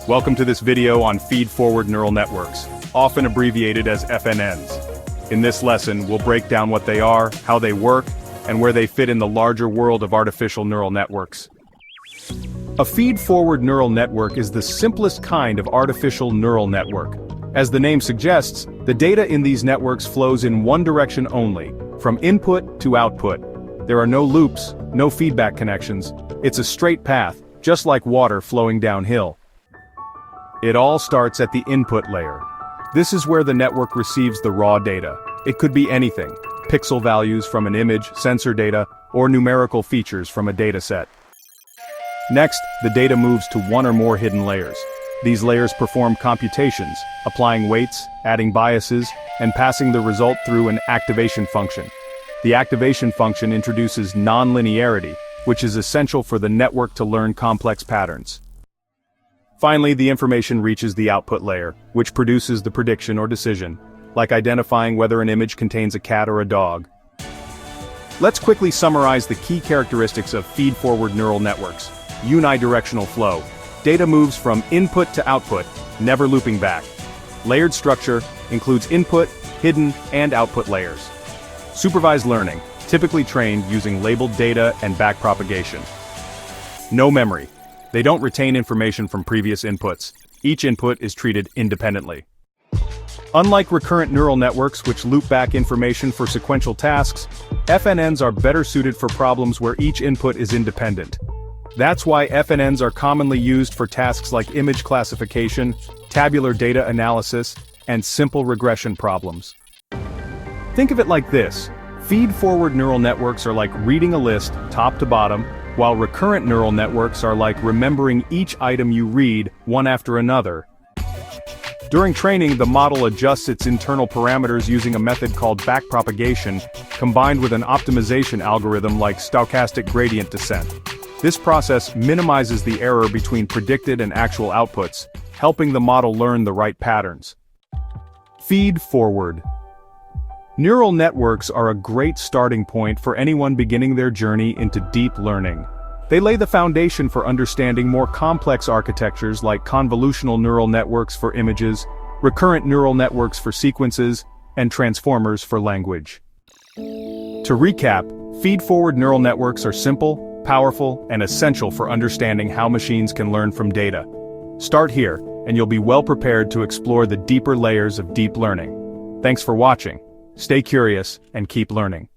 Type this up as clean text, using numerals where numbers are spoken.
Welcome to this video on Feedforward Neural Networks, often abbreviated as FNNs. In this lesson, we'll break down what they are, how they work, and where they fit in the larger world of artificial neural networks. A feedforward neural network is the simplest kind of artificial neural network. As the name suggests, the data in these networks flows in one direction only, from input to output. There are no loops, no feedback connections. It's a straight path, just like water flowing downhill. It all starts at the input layer. This is where the network receives the raw data. It could be anything: pixel values from an image, sensor data, or numerical features from a dataset. Next, the data moves to one or more hidden layers. These layers perform computations, applying weights, adding biases, and passing the result through an activation function. The activation function introduces nonlinearity, which is essential for the network to learn complex patterns. Finally, the information reaches the output layer, which produces the prediction or decision, like identifying whether an image contains a cat or a dog. Let's quickly summarize the key characteristics of feedforward neural networks. Unidirectional flow. Data moves from input to output, never looping back. Layered structure includes input, hidden, and output layers. Supervised learning, typically trained using labeled data and backpropagation. No memory. They don't retain information from previous inputs. Each input is treated independently. Unlike recurrent neural networks which loop back information for sequential tasks, FNNs are better suited for problems where each input is independent. That's why FNNs are commonly used for tasks like image classification, tabular data analysis, and simple regression problems. Think of it like this: feedforward neural networks are like reading a list, top to bottom, while recurrent neural networks are like remembering each item you read, one after another. During training, the model adjusts its internal parameters using a method called backpropagation, combined with an optimization algorithm like stochastic gradient descent. This process minimizes the error between predicted and actual outputs, helping the model learn the right patterns. Feedforward neural networks are a great starting point for anyone beginning their journey into deep learning. They lay the foundation for understanding more complex architectures like convolutional neural networks for images, recurrent neural networks for sequences, and transformers for language. To recap, feedforward neural networks are simple, powerful, and essential for understanding how machines can learn from data. Start here, and you'll be well prepared to explore the deeper layers of deep learning. Thanks for watching. Stay curious and keep learning.